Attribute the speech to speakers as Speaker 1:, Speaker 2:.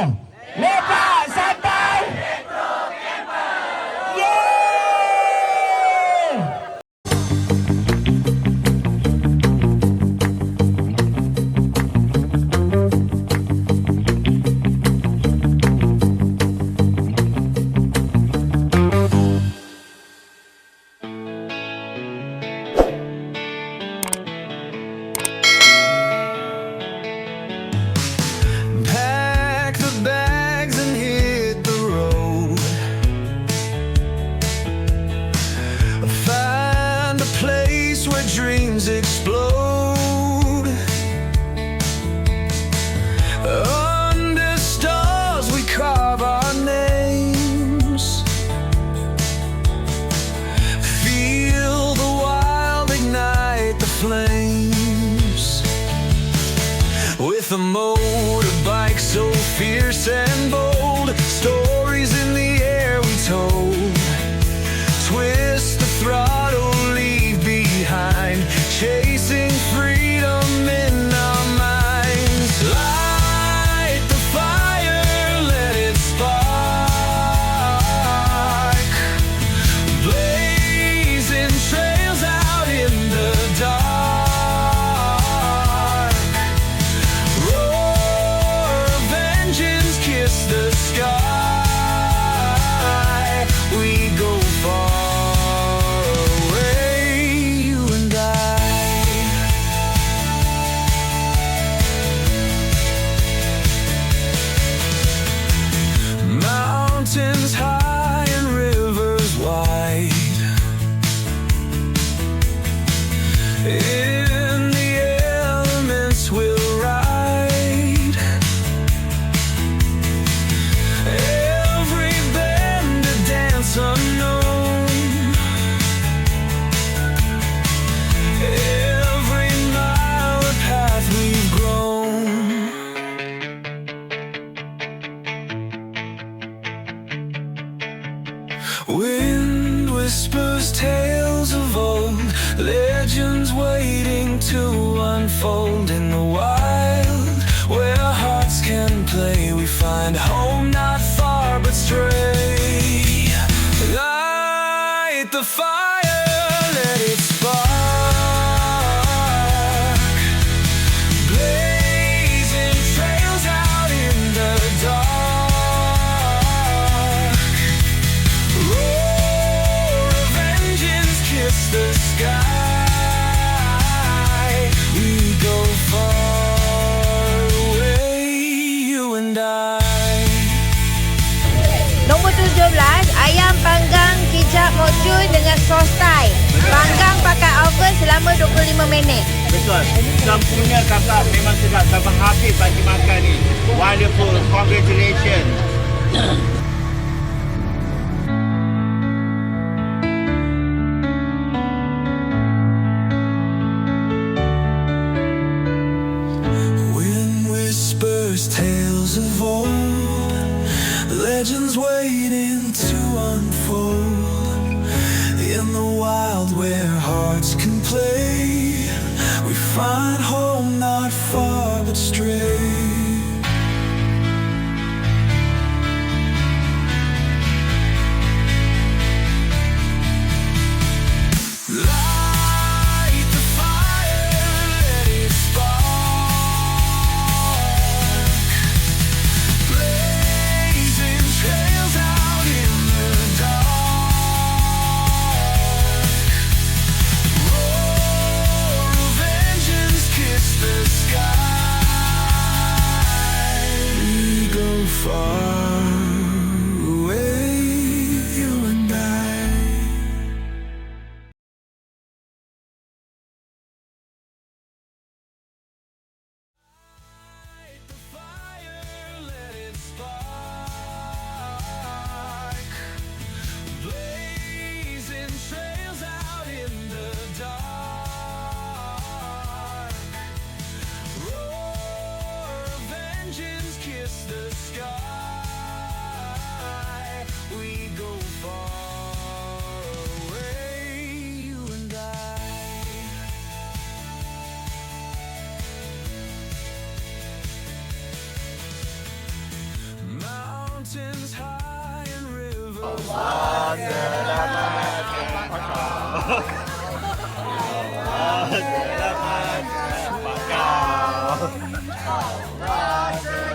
Speaker 1: Lepak, santai.
Speaker 2: Pack the bags and hit the road. Find a place where dreams explode. Under stars we carve our names. Feel the wild ignite the flames. With a motorbike so fierce and bold, stories in the air we told. Twist the throttle, leave behind, chasing freedom in our minds. Light the fire, let it spark. Blazing trails out in the dark. Roar of engines, kiss the sky. We go far away, you and I. Mountains high and rivers wide. In the elements we'll ride. Every bend a dance unknown. Every mile a path we've grown. Wind whispers tales of old, legends waiting to unfold. In the wild, where hearts can play, we find home not far but stray. Light the fire, let it spark. Blazing trails out in the dark. Roar of engines, kiss the sky. We go far away, you and I.
Speaker 3: Nombor 17, ayam panggang kicap mocun dengan sos Thai. Panggang pakai oven selama 25 minit.
Speaker 1: Betul. Sempurna kakak, memang sedap sampai habis bagi makan ni. Wonderful. Congratulations.
Speaker 2: Wind whispers tales of old, legends waiting to unfold. In the wild where hearts can play, we find home not far but stray. Light the fire, let it spark. Blazing trails out in the dark. Roar of engines, kiss the sky. We go far away, you and I. Light the fire, let it spark. Blazing trails out in the dark. Roar of engines, kiss the sky. We go far away, you and I. as high and rivers.
Speaker 1: Selamat Selamat Selamat